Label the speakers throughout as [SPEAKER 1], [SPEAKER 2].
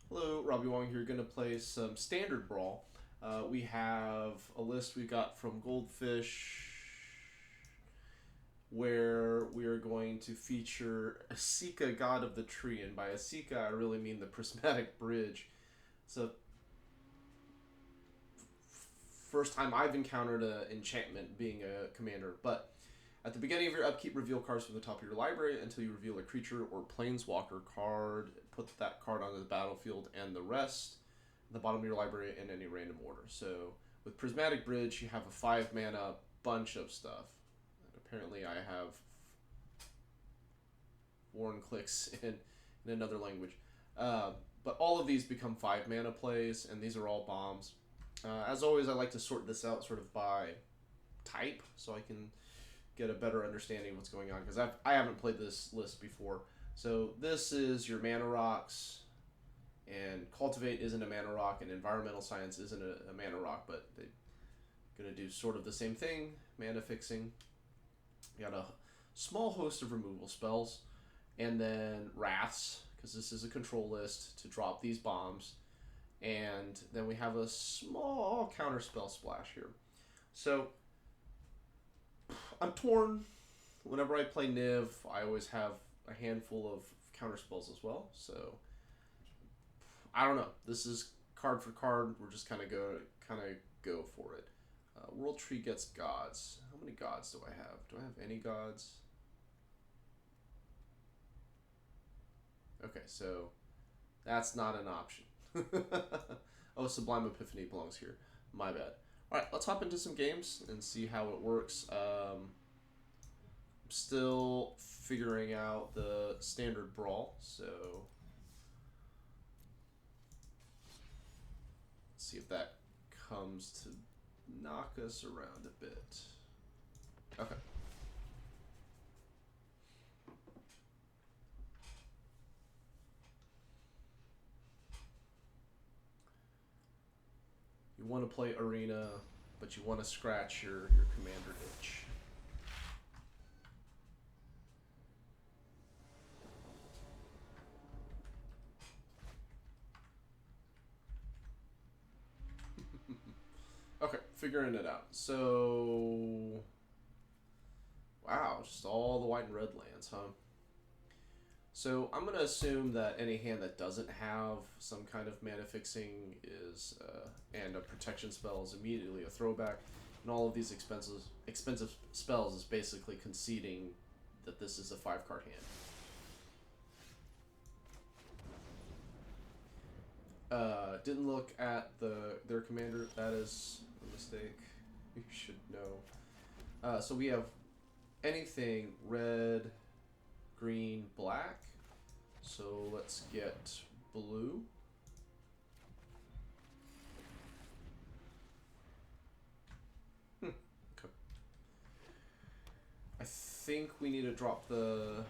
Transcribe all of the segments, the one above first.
[SPEAKER 1] Hello, Robbie Wong here. Going to play some standard Brawl. We have a list we got from Goldfish where we are going to feature Asika, God of the Tree. And by Asika, I really mean the Prismatic Bridge. It's a first time I've encountered an enchantment being a commander. But at the beginning of your upkeep, reveal cards from the top of your library until you reveal a creature or planeswalker card. Put that card onto the battlefield and the rest at the bottom of your library in any random order. So with Prismatic Bridge, you have a 5 mana bunch of stuff. And apparently I have foreign clicks in another language. But all of these become 5 mana plays, and these are all bombs. As always, I like to sort this out sort of by type, so I can get a better understanding of what's going on, because I haven't played this list before. So this is your mana rocks, and Cultivate isn't a mana rock, and Environmental Science isn't a mana rock, but they're going to do sort of the same thing, mana fixing. You got a small host of removal spells, and then Wraths, because this is a control list to drop these bombs, and then we have a small counterspell splash here. So I'm torn. Whenever I play Niv, I always have a handful of counterspells as well. So I don't know. This is card for card. We're just kind of go for it. World Tree gets gods. How many gods do I have? Do I have any gods? Okay, so that's not an option. Oh, Sublime Epiphany belongs here. My bad. Alright, let's hop into some games and see how it works. I'm still figuring out the standard Brawl, so let's see if that comes to knock us around a bit. Okay. You want to play Arena, but you want to scratch your commander itch. Okay, figuring it out. So, wow, just all the white and red lands, huh? So I'm going to assume that any hand that doesn't have some kind of mana fixing is, and a protection spell is immediately a throwback. And all of these expensive spells is basically conceding that this is a 5-card hand. Didn't look at their commander. That is a mistake. You should know. So we have anything red, green, black. So let's get blue. Okay. I think we need to drop the...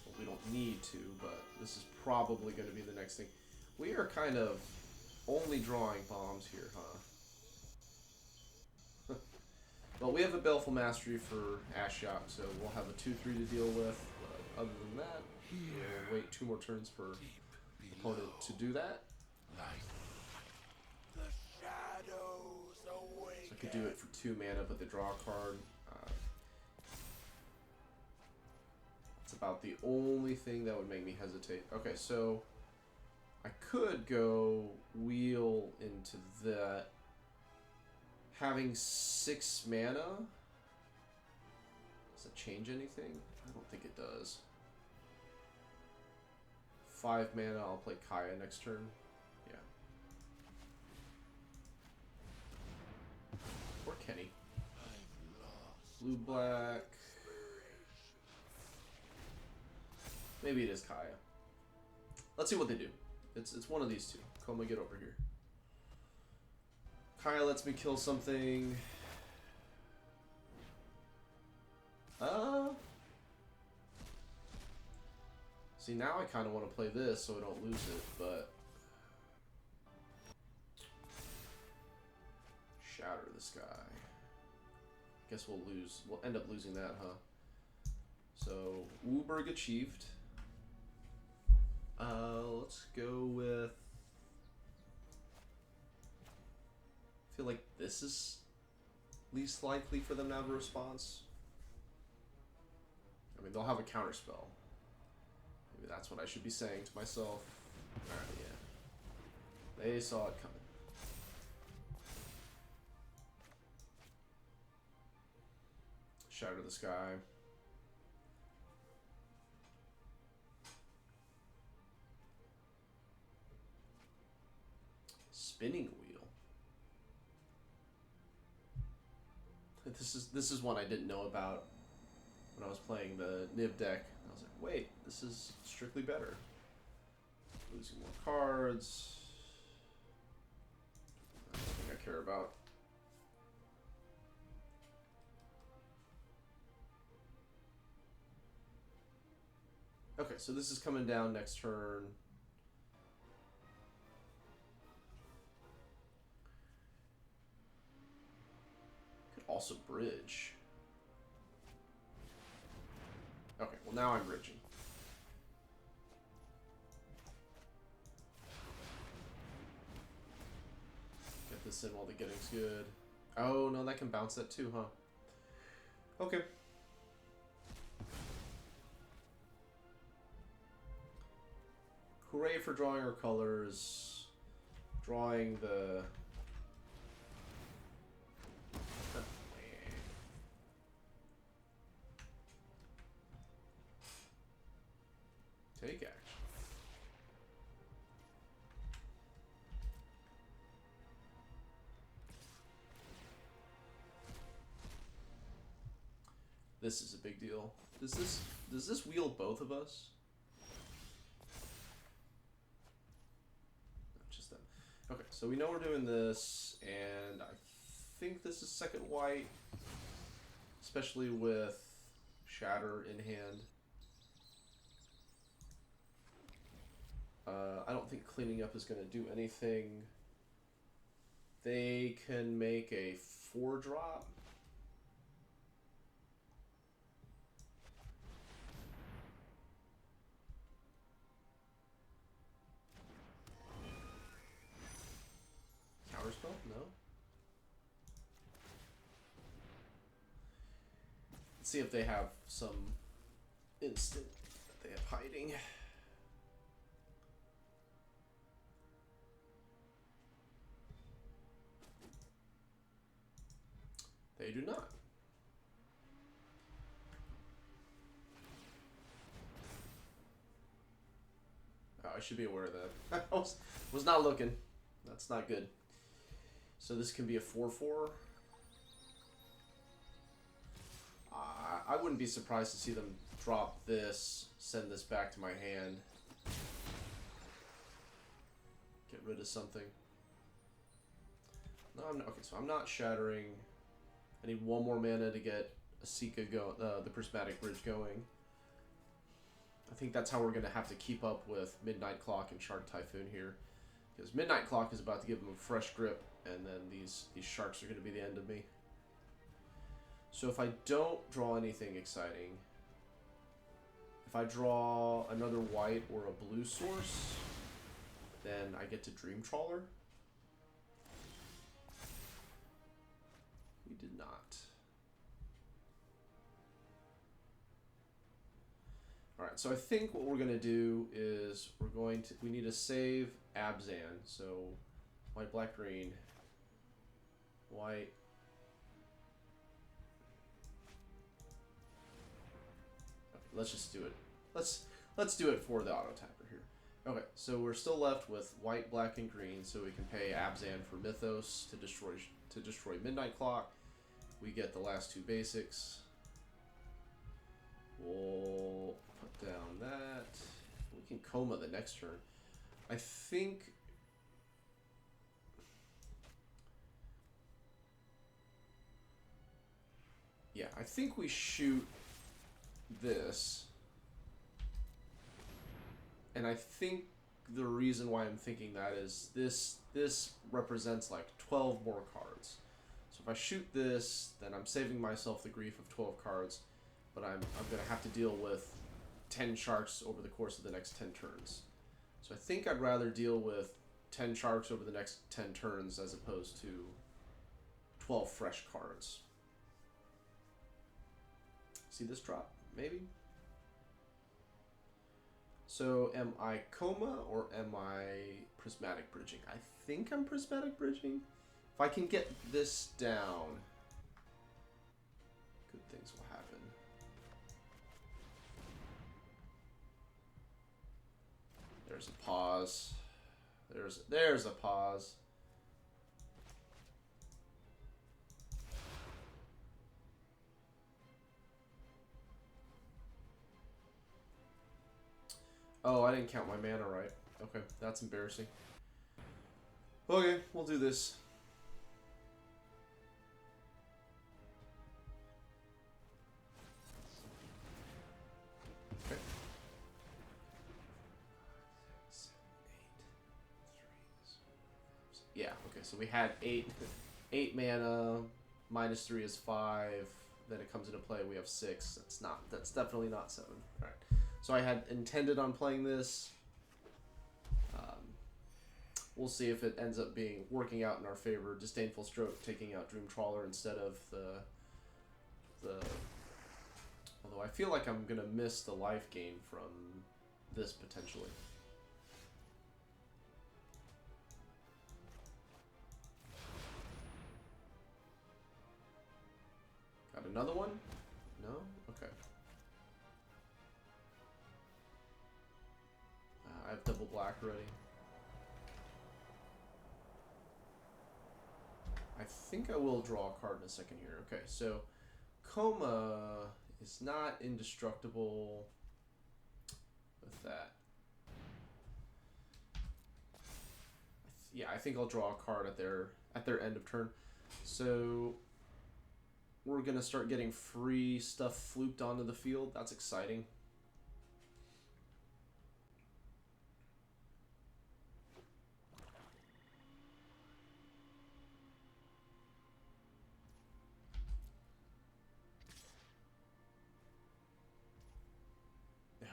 [SPEAKER 1] Well, we don't need to, but this is probably going to be the next thing. We are kind of only drawing bombs here, huh? Well, we have a Baleful Mastery for Ashiok, so we'll have a 2-3 to deal with. But other than that, we'll wait 2 more turns for the opponent to do that. So I could do it for 2 mana, but they draw a card. It's about the only thing that would make me hesitate. Okay, so I could go wheel into that. Having 6 mana, does it change anything? I don't think it does. 5 mana, I'll play Kaya next turn. Yeah. Or Kenny. Blue, black. Maybe it is Kaya. Let's see what they do. It's one of these two. Coma, get over here. Kaya lets me kill something. See, now I kind of want to play this so I don't lose it, but... Shatter the Sky. Guess we'll lose. We'll end up losing that, huh? So, Wooburg achieved. let's go with... I feel like this is least likely for them to have a response. I mean, they'll have a counter spell. Maybe that's what I should be saying to myself. Alright, yeah. They saw it coming. Shatter the Sky. Spinning Wheel. This is one I didn't know about when I was playing the Nib deck. I was like, wait, this is strictly better. Losing more cards. That's nothing I care about. Okay, so this is coming down next turn. Could also bridge. Okay, well now I'm bridging. Get this in while the getting's good. Oh, no, that can bounce that too, huh? Okay. Hooray for drawing our colors. Drawing the... Take action. This is a big deal. Does this wheel both of us? No, just them. Okay, so we know we're doing this, and I think this is second white, especially with Shatter in hand. I don't think cleaning up is going to do anything. They can make a 4-drop. Counterspell? No. Let's see if they have some instant that they have hiding. They do not. Oh, I should be aware of that. I was not looking. That's not good. So this can be a 4/4. I wouldn't be surprised to see them drop this, send this back to my hand. Get rid of something. No, I'm not, okay, so I'm not shattering. I need one more mana to get a Sika the Prismatic Bridge going. I think that's how we're going to have to keep up with Midnight Clock and Shark Typhoon here. Because Midnight Clock is about to give them a fresh grip, and then these sharks are going to be the end of me. So if I don't draw anything exciting, if I draw another white or a blue source, then I get to Dream Trawler. We did not. Alright, so I think what we're going to do is we need to save Abzan. So white, black, green, white. Okay, let's just do it. Let's do it for the auto tapper here. Okay, so we're still left with white, black, and green, so we can pay Abzan for Mythos to destroy Midnight Clock. We get the last two basics. We'll put down that. We can Coma the next turn. I think... Yeah, I think we shoot this. And I think the reason why I'm thinking that is this represents like 12 more cards. So if I shoot this, then I'm saving myself the grief of 12 cards, but I'm going to have to deal with 10 sharks over the course of the next 10 turns. So I think I'd rather deal with 10 sharks over the next 10 turns as opposed to 12 fresh cards. See this drop? Maybe? So am I Coma or am I Prismatic Bridging? I think I'm Prismatic Bridging. If I can get this down, good things will happen. There's a pause. There's a pause. Oh, I didn't count my mana right. Okay, that's embarrassing. Okay, we'll do this. Okay. 7, 8, 3. Yeah, okay, so we had 8 mana, -3 is 5, then it comes into play, we have 6. That's definitely not 7. Alright. So I had intended on playing this. We'll see if it ends up working out in our favor. Disdainful Stroke taking out Dream Trawler instead of the. Although I feel like I'm gonna miss the life gain from this potentially. Got another one? No? Okay. I have double black already. I think I will draw a card in a second here. Okay, so Coma is not indestructible with that. Yeah, I think I'll draw a card at their end of turn. So we're gonna start getting free stuff flooped onto the field. That's exciting.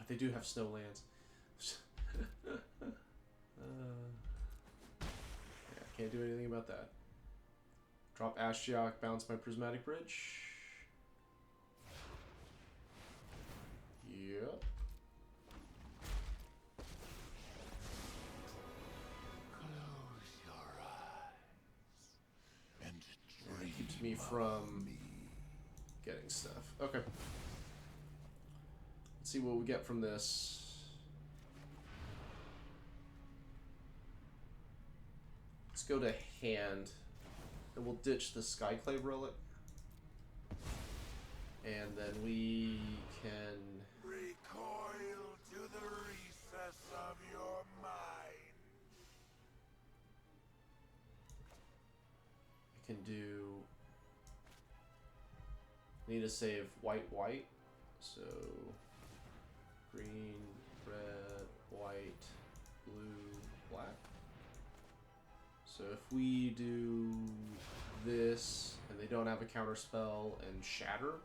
[SPEAKER 1] They do have snow lands. Yeah, can't do anything about that. Drop Ashiok, bounce my Prismatic Bridge. Yep.
[SPEAKER 2] Close your eyes and dream.
[SPEAKER 1] It keeps me from getting stuff. Okay. Let's see what we get from this. Let's go to hand. And we'll ditch the Skyclave Relic. And then we can
[SPEAKER 2] Recoil to the recess of your mind.
[SPEAKER 1] I can do. Need to save white, white. So green, red, white, blue, black. So if we do this and they don't have a counter spell and shatter,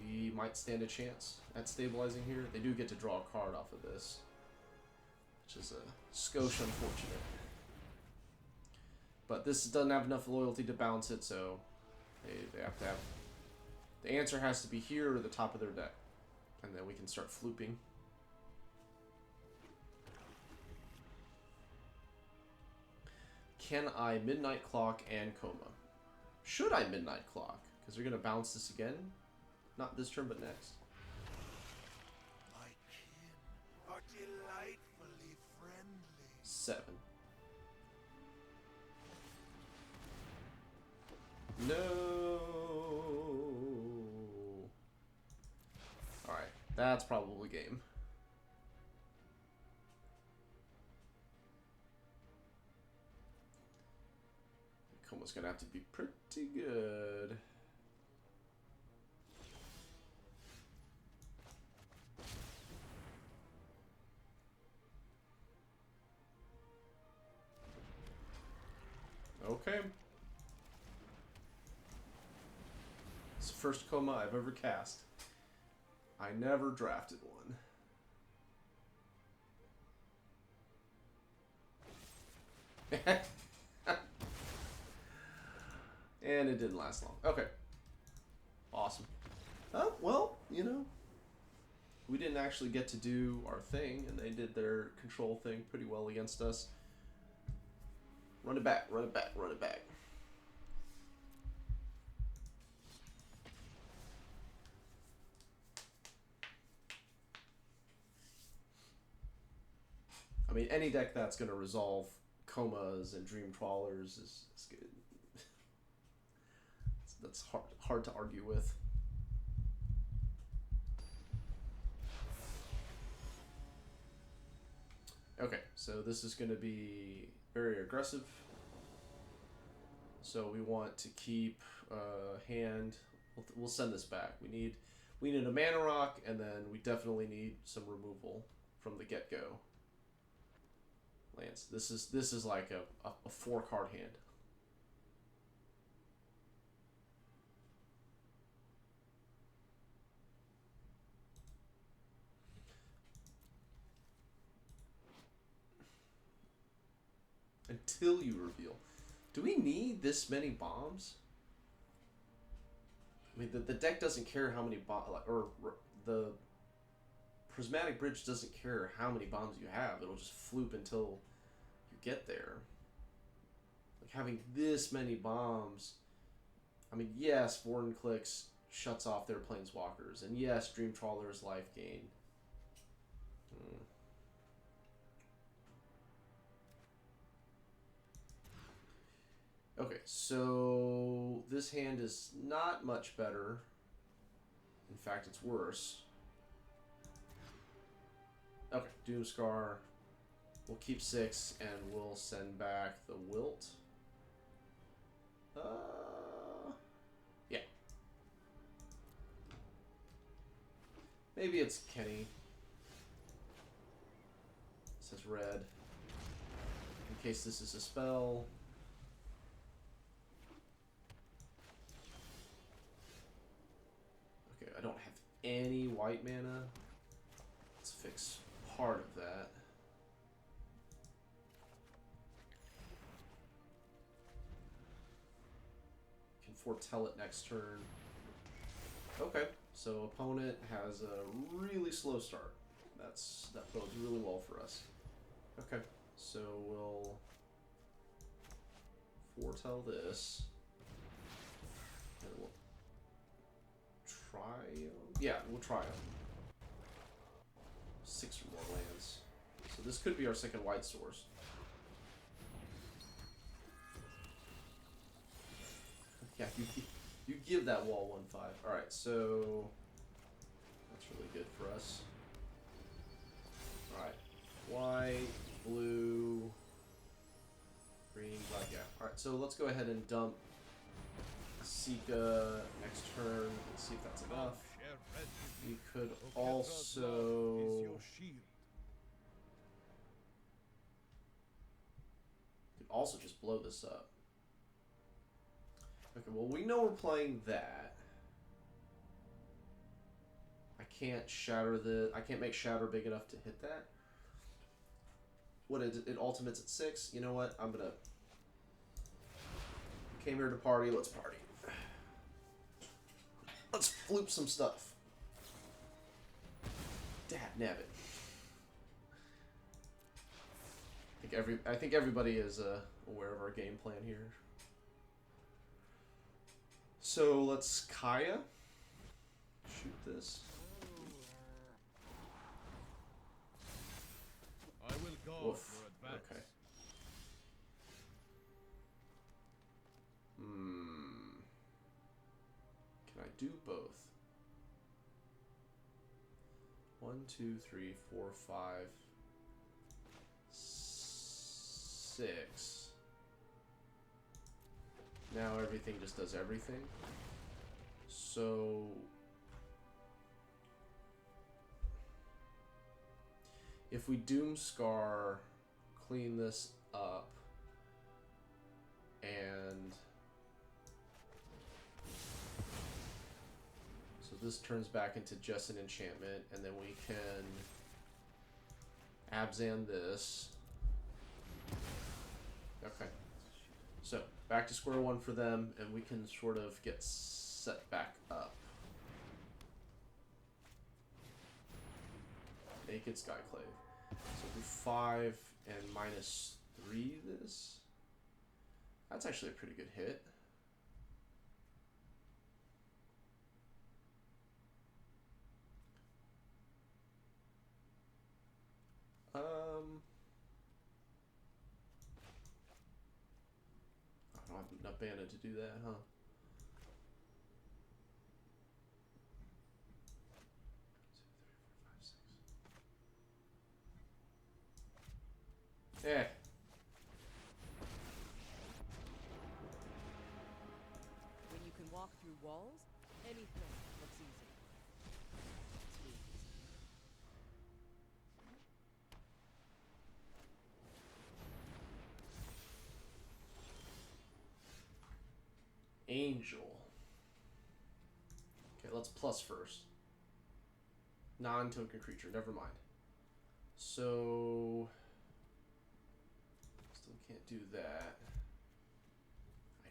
[SPEAKER 1] we might stand a chance at stabilizing here. They do get to draw a card off of this, which is a skosh unfortunate. But this doesn't have enough loyalty to bounce it, so they have to have. The answer has to be here or the top of their deck. And then we can start flooping. Can I Midnight Clock and Coma? Should I Midnight Clock? Because they're going to bounce this again. Not this turn, but next.
[SPEAKER 2] My kin are delightfully friendly.
[SPEAKER 1] 7. No. Alright, that's probably game. Coma's gonna have to be pretty good. Okay. It's the first Coma I've ever cast. I never drafted one. And it didn't last long. Okay. Awesome. Well, you know, we didn't actually get to do our thing, and they did their control thing pretty well against us. Run it back, run it back, run it back. I mean, any deck that's going to resolve Comas and Dream Trawlers is good. That's hard to argue with. Okay, so this is going to be very aggressive. So we want to keep hand. We'll send this back. We need a mana rock, and then we definitely need some removal from the get go. Lands. This is like a 4-card hand. Until you reveal. Do we need this many bombs? I mean, the deck doesn't care how many bombs, or the Prismatic Bridge doesn't care how many bombs you have. It'll just floop until you get there. Like, having this many bombs, I mean, yes, Foreign Clicks shuts off their Planeswalkers, and yes, Dream Trawler's life gain. Okay, so this hand is not much better. In fact, it's worse. Okay, Doomscar. We'll keep 6, and we'll send back the Wilt. Yeah. Maybe it's Kenny. It says red. In case this is a spell. Okay, I don't have any white mana. Let's fix part of that. Can foretell it next turn. Okay, so opponent has a really slow start. That bodes really well for us. Okay, so we'll foretell this. And we'll try them. Yeah, we'll try them. 6 or more lands. So this could be our second white source. Yeah, you give that wall 1/5. Alright, so that's really good for us. Alright. White, blue, green, black, yeah. Alright, so let's go ahead and dump Sika next turn and see if that's enough. We could also just blow this up. Okay, well, we know we're playing that. I can't make shatter big enough to hit that. What is it? It ultimates at 6. You know what? Came here to party. Let's party. Let's floop some stuff. Dad nabbit. I think everybody is aware of our game plan here. So let's Kaya. Shoot this.
[SPEAKER 3] I will go.
[SPEAKER 1] Woof. Okay. Can I do both? 1, 2, 3, 4, 5, 6. Now everything just does everything. So if we Doomscar, clean this up, and so this turns back into just an enchantment, and then we can Abzan this. Okay. So, back to square one for them, and we can sort of get set back up. Naked Skyclave. So do 5 and -3 this. That's actually a pretty good hit. I don't have enough mana to do that, huh? Yeah.
[SPEAKER 3] When you can walk through walls, anything looks easy.
[SPEAKER 1] Angel. Okay, let's plus first. Non-token creature, never mind. So still can't do that. I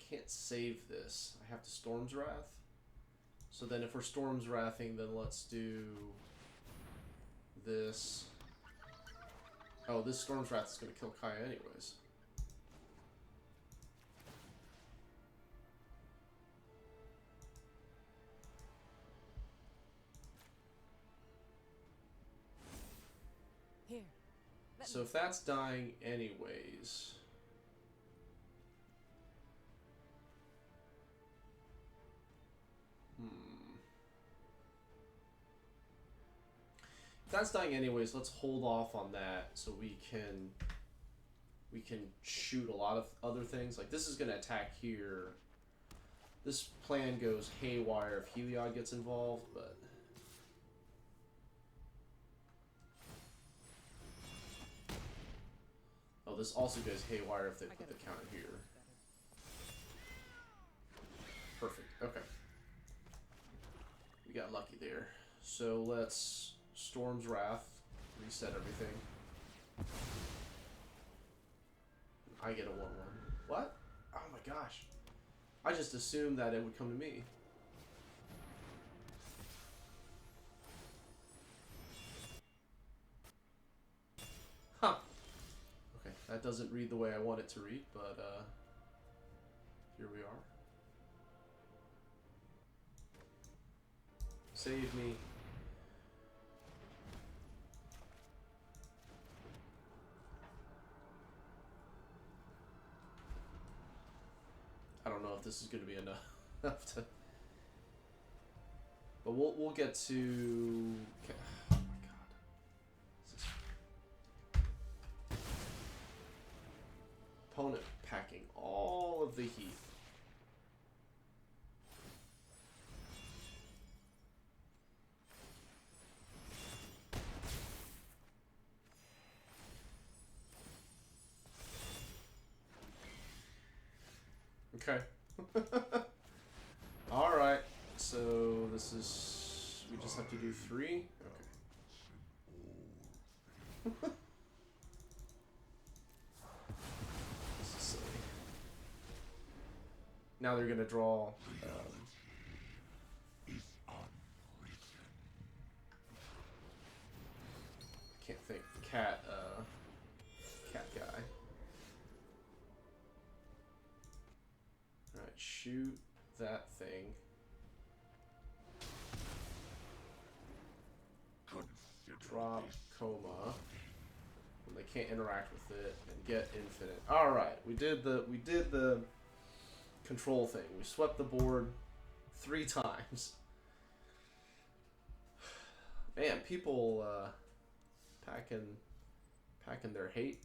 [SPEAKER 1] can't save this. I have to Storm's Wrath. So then if we're Storm's Wrathing, then let's do this. Oh, this Storm's Wrath is going to kill Kaya anyways.
[SPEAKER 3] Here.
[SPEAKER 1] So if that's dying anyways... If that's dying anyways, let's hold off on that so we can shoot a lot of other things. Like this is gonna attack here. This plan goes haywire if Heliod gets involved, but oh, this also goes haywire if they put the counter here. Perfect. Okay. We got lucky there. So let's Storm's Wrath, reset everything. I get a 1/1. What? Oh my gosh. I just assumed that it would come to me. Huh. Okay, that doesn't read the way I want it to read, but here we are. Save me. I don't know if this is going to be enough to, but we'll get to. Okay. Oh my god! Opponent packing all of the heat. Okay. Alright. So this is... We just have to do 3? Okay. This is silly. Now they're gonna draw... can't think. Cat guy. Alright, shoot that thing. Drop coma. And they can't interact with it and get infinite. Alright, we did the control thing. We swept the board 3 times. Man, people packing their hate.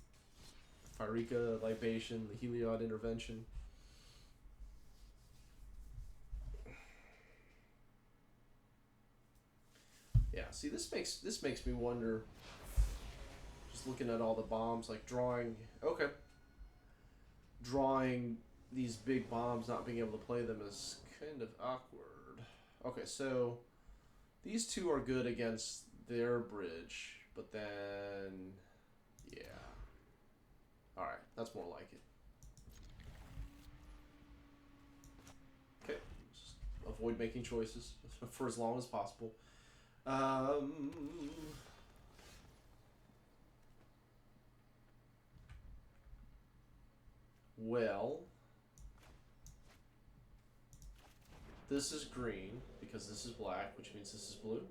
[SPEAKER 1] Pyrrhica, Libation, the Heliod intervention. Yeah, see, this makes me wonder. Just looking at all the bombs, like drawing these big bombs, not being able to play them is kind of awkward. Okay, so these two are good against their bridge, but then yeah. All right. That's more like it. Okay, just avoid making choices for as long as possible. Well, this is green because this is black, which means this is blue.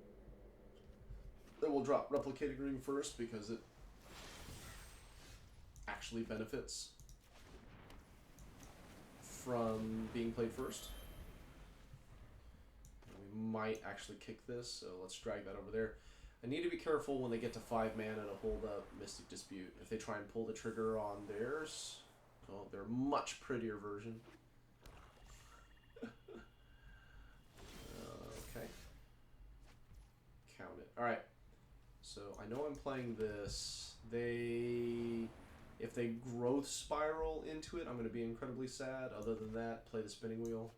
[SPEAKER 1] Then we'll drop replicated green first because it actually benefits from being played first. And we might actually kick this, so let's drag that over there. I need to be careful when they get to 5 mana to hold up Mystic Dispute. If they try and pull the trigger on theirs, oh, they're a much prettier version. Okay. Count it. Alright. So I know I'm playing this. If they growth spiral into it, I'm going to be incredibly sad. Other than that, play the spinning wheel.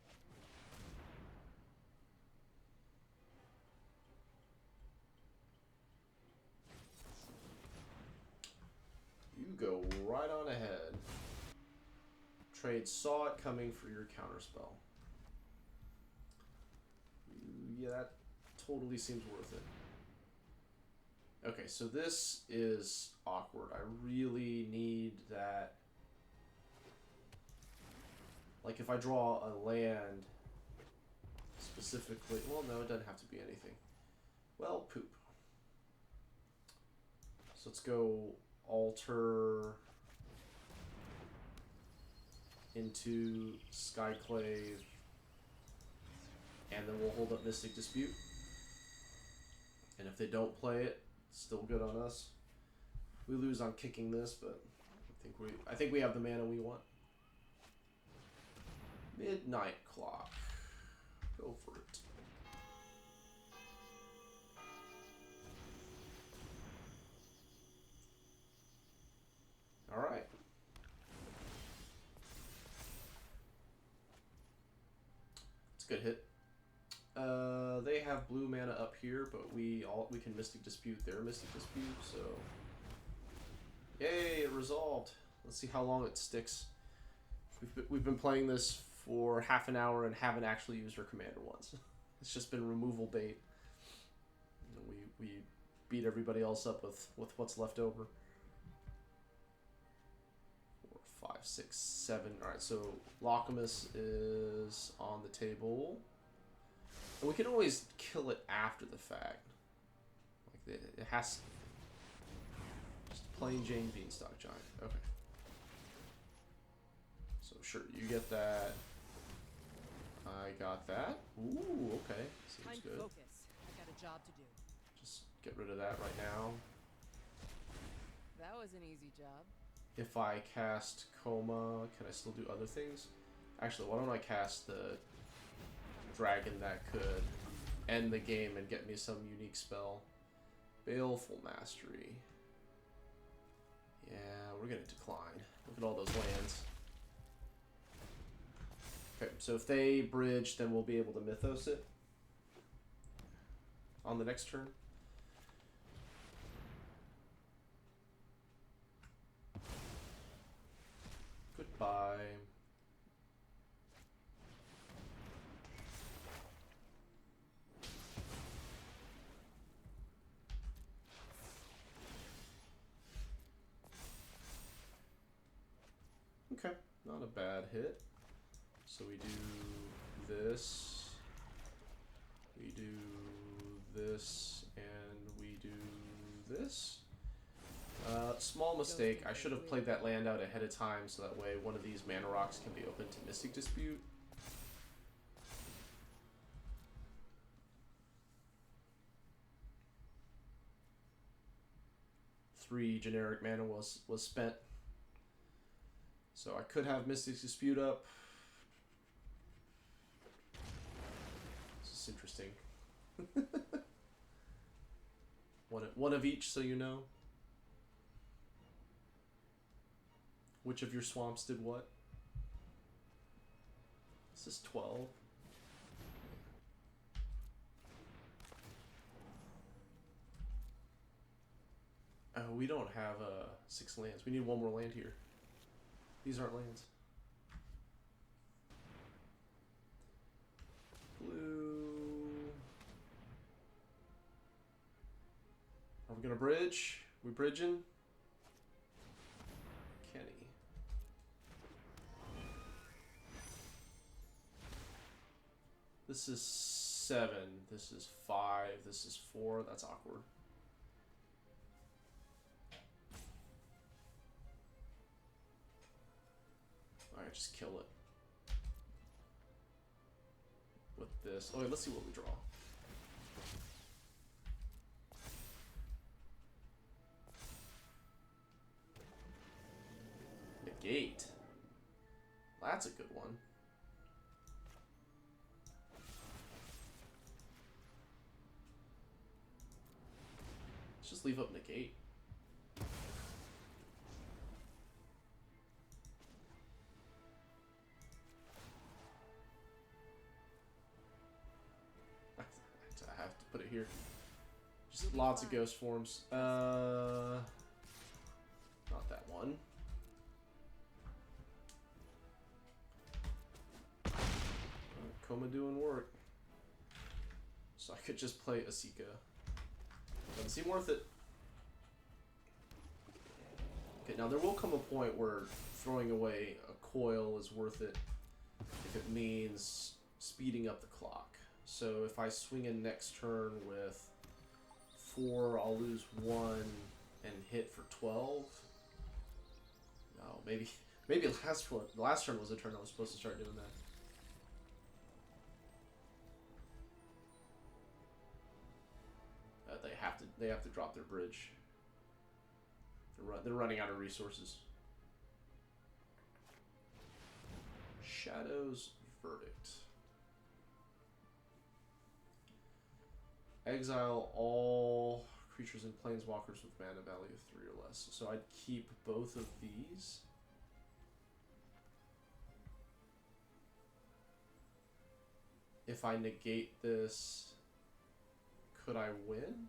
[SPEAKER 1] You go right on ahead. Trade saw it coming for your counterspell. Yeah, that totally seems worth it. Okay, so this is awkward. I really need that. Like if I draw a land specifically, well, no, it doesn't have to be anything. Well, poop. So let's go alter into Skyclave, and then we'll hold up Mystic Dispute. And if they don't play it, still good on us. We lose on kicking this, but I think we have the mana we want. Midnight Clock. Go for it. All right. It's a good hit. They have blue mana up here, but we can Mystic Dispute their Mystic Dispute, so yay, it resolved. Let's see how long it sticks. We've been playing this for half an hour and haven't actually used our commander once. It's just been removal bait. We beat everybody else up with what's left over. 4, 5, 6, 7. All right, so Locamus is on the table. And we can always kill it after the fact. Like it has just plain Jane Beanstalk Giant. Okay. So sure, you get that. I got that. Ooh, okay. Seems
[SPEAKER 3] Time to
[SPEAKER 1] good.
[SPEAKER 3] focus. I got a job to do.
[SPEAKER 1] Just get rid of that right now.
[SPEAKER 3] That was an easy job.
[SPEAKER 1] If I cast Coma, can I still do other things? Actually, why don't I cast the dragon that could end the game and get me some unique spell? Baleful Mastery. Yeah, we're gonna decline. Look at all those lands. Okay, so if they bridge, then we'll be able to Mythos it on the next turn. Goodbye. Okay, not a bad hit. So we do this, we do this, and we do this. Small mistake. I should have played that land out ahead of time so that way one of these mana rocks can be open to Mystic Dispute. Three generic mana was spent. So I could have Mystic Dispute up. This is interesting. One of each, so you know. Which of your swamps did what? This is 12. Oh, we don't have 6 lands. We need one more land here. These aren't lands. Blue. Are we gonna bridge? We bridging? Kenny. This is 7. This is 5. This is 4. That's awkward. Alright, just kill it. With this. Oh, wait, let's see what we draw. Negate. Well, that's a good one. Let's just leave up negate. I have to put it here. Just lots of ghost forms. Not that one. Coma doing work. So I could just play Asika. Doesn't seem worth it. Okay, now there will come a point where throwing away a coil is worth it if it means speeding up the clock. So if I swing in next turn with 4, I'll lose 1 and hit for 12. No, maybe last turn was the turn I was supposed to start doing that. They have to drop their bridge. They're running out of resources. Shadow's Verdict. Exile all creatures and planeswalkers with mana value of 3 or less. So I'd keep both of these. If I negate this, could I win?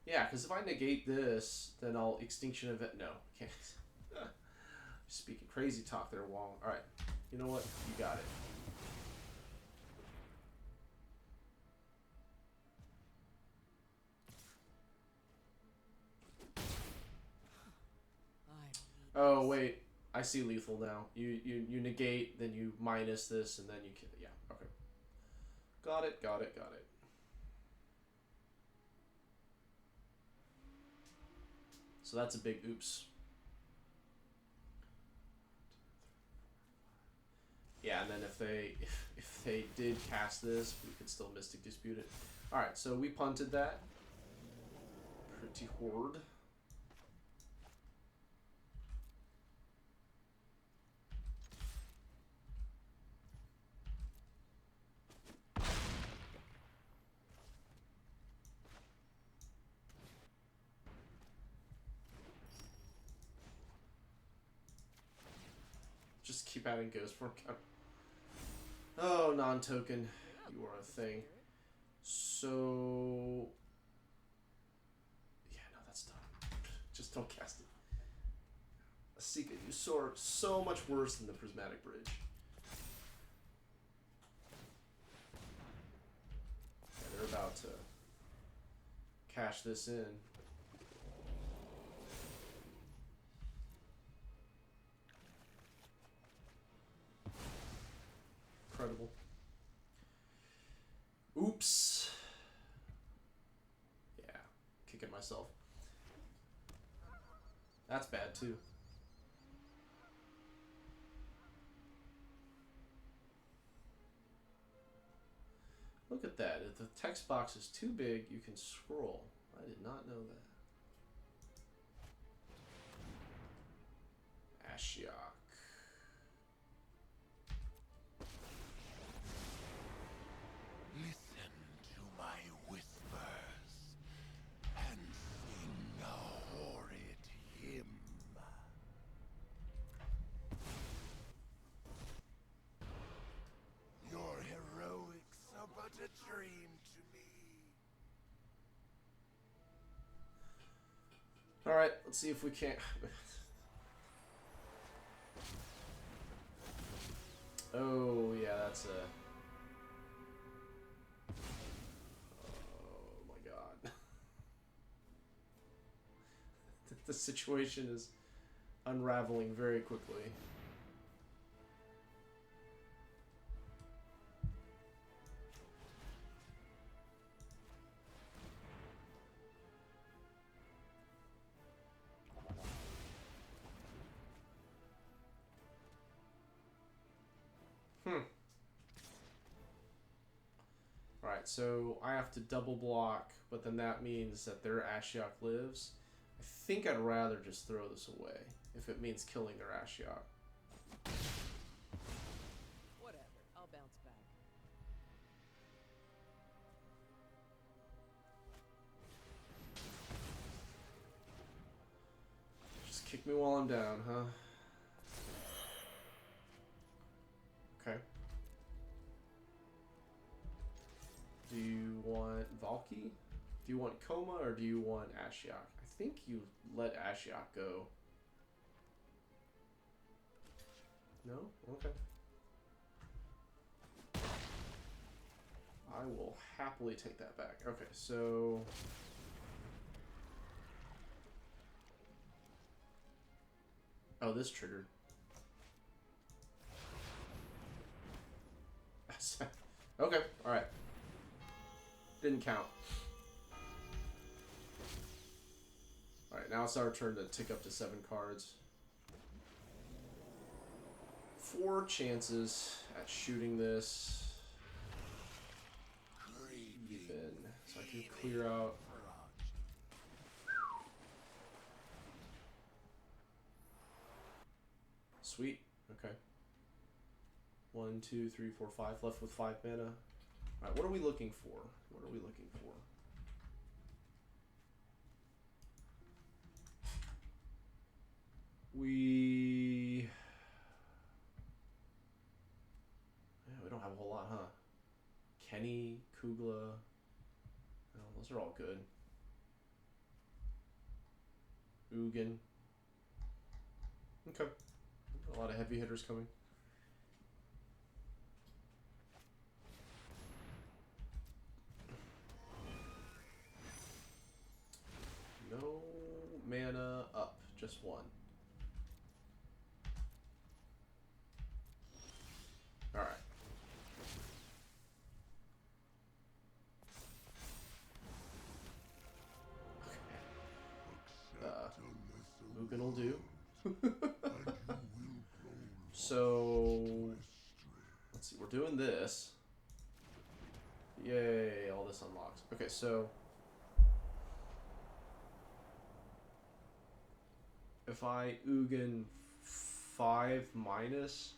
[SPEAKER 1] Yeah, because if I negate this, then I'll Extinction Event. No, can't. Speaking crazy talk there, Wong. Alright, you know what? You got it. Oh, wait. I see lethal now. You negate, then you minus this, and then you kill. Yeah, okay. Got it, got it, got it. So that's a big oops. Yeah, and then if they did cast this, we could still Mystic Dispute it. Alright, so we punted that. Pretty horde. Just keep adding ghost form counter. Oh, non-token. You are a thing. So... yeah, no, that's done. Just don't cast it. Asika, you saw so much worse than the Prismatic Bridge. Yeah, they're about to cash this in. Incredible. Oops. Yeah, kicking myself. That's bad too. Look at that. If the text box is too big, you can scroll. I did not know that. Ashiok.
[SPEAKER 2] Listen to my whispers and sing a horrid hymn. Your heroics are but a dream to me.
[SPEAKER 1] Alright, let's see if we can't... Oh, yeah, that's a... Oh, my God. The situation is unraveling very quickly. Alright, so I have to double block, but then that means that their Ashiok lives. I think I'd rather just throw this away, if it means killing their Ashiok.
[SPEAKER 3] Whatever. I'll bounce back.
[SPEAKER 1] Just kick me while I'm down, huh? Okay. Do you want Valky? Do you want Coma, or do you want Ashiok? I think you let Ashiok go. No? Okay. I will happily take that back. Okay, so... Oh, this triggered. Okay, alright. Didn't count. Alright, now it's our turn to tick up to 7 cards. 4 chances at shooting this. Even. So I can clear out. Sweet. Okay. 1, 2, 3, 4, 5. Left with 5 mana. Alright, what are we looking for? What are we looking for? We don't have a whole lot, huh? Kenny, Kugla. Oh, those are all good. Ugin. Okay. A lot of heavy hitters coming. No mana up, just 1. Alright. Ugin will do. So, let's see, we're doing this. Yay, all this unlocks. Okay, so if I Ugin 5 minus,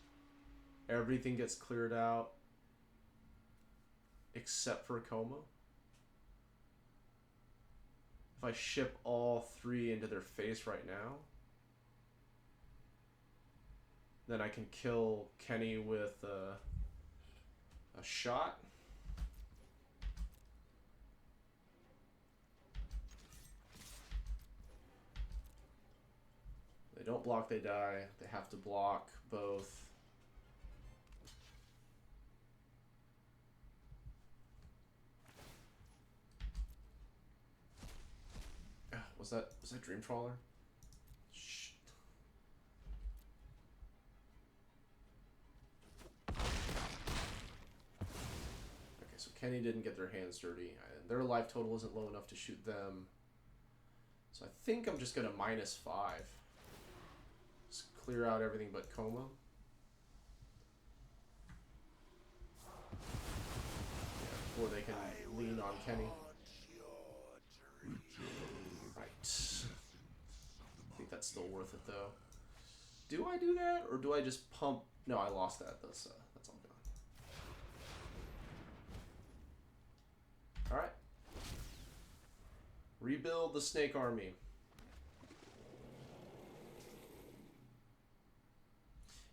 [SPEAKER 1] everything gets cleared out except for Coma. If I ship all 3 into their face right now, then I can kill Kenny with a shot. They don't block, they die. They have to block both. Was that Dream Trawler? Shit. Okay, so Kenny didn't get their hands dirty. Their life total isn't low enough to shoot them. So I think I'm just gonna -5. Just clear out everything but Coma. Yeah, before they can lean on Kenny. I think that's still worth it though. Do I do that, or do I just pump? No, I lost that. That's all gone. All right. Rebuild the Snake Army.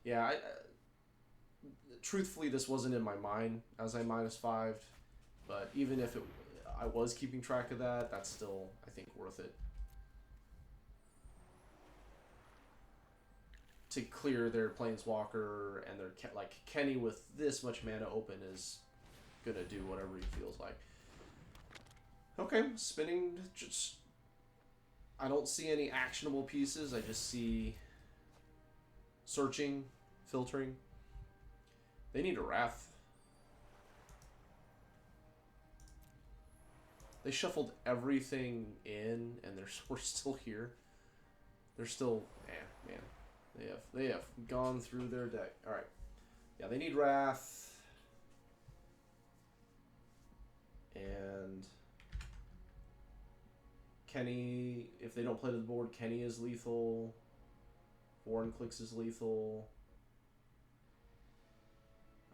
[SPEAKER 1] Yeah, truthfully, this wasn't in my mind as I -5'd, but even if I was keeping track of that, that's still, I think, worth it. to clear their Planeswalker, and their like Kenny with this much mana open is gonna do whatever he feels like. Okay, spinning. Just I don't see any actionable pieces. I just see searching, filtering. They need a Wrath. They shuffled everything in, and we're still here. They're still, man. They have gone through their deck. All right, yeah, they need Wrath, and Kenny. If they don't play to the board, Kenny is lethal. Vorinclex is lethal.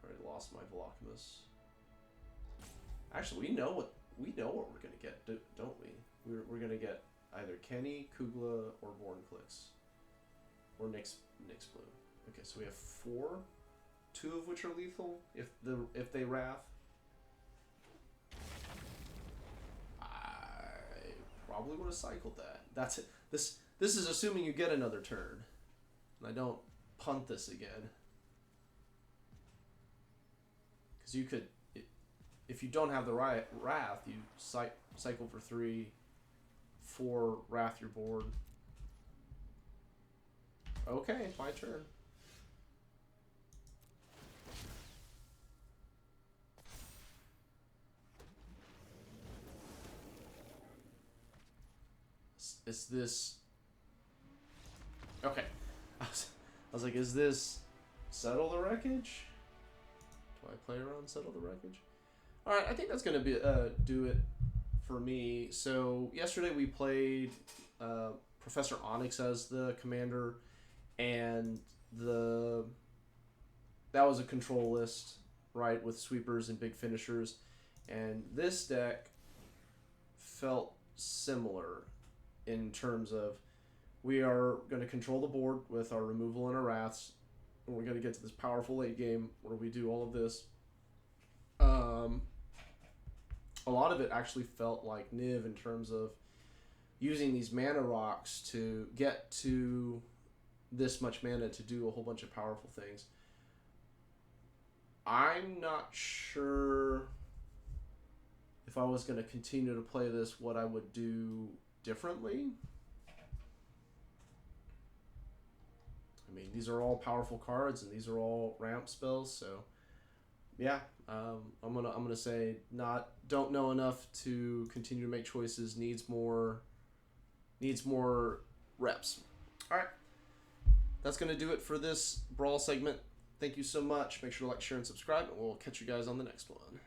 [SPEAKER 1] I already lost my Velocipede. Actually, we know what we're gonna get, don't we? We're gonna get either Kenny, Kugla, or Vorinclex, or Nyx Blue. Okay, so we have 4, 2 of which are lethal. If they Wrath, I probably would have cycled that. That's it. This is assuming you get another turn, and I don't punt this again, because you could. If you don't have the Wrath, you cycle for 3, 4, Wrath your board. Okay, my turn. Is this... Okay. I was like, is this Settle the Wreckage? Do I play around Settle the Wreckage? Alright, I think that's going to be do it for me. So, yesterday we played Professor Onyx as the commander, and that was a control list, right, with sweepers and big finishers. And this deck felt similar in terms of we are going to control the board with our removal and our Wraths, and we're going to get to this powerful late game where we do all of this. A lot of it actually felt like Niv in terms of using these mana rocks to get to this much mana to do a whole bunch of powerful things. I'm not sure if I was going to continue to play this, what I would do differently. I mean, these are all powerful cards, and these are all ramp spells, so yeah, I'm gonna say don't know enough to continue to make choices. Needs more reps. All right, that's gonna do it for this Brawl segment. Thank you so much. Make sure to like, share, and subscribe, and we'll catch you guys on the next one.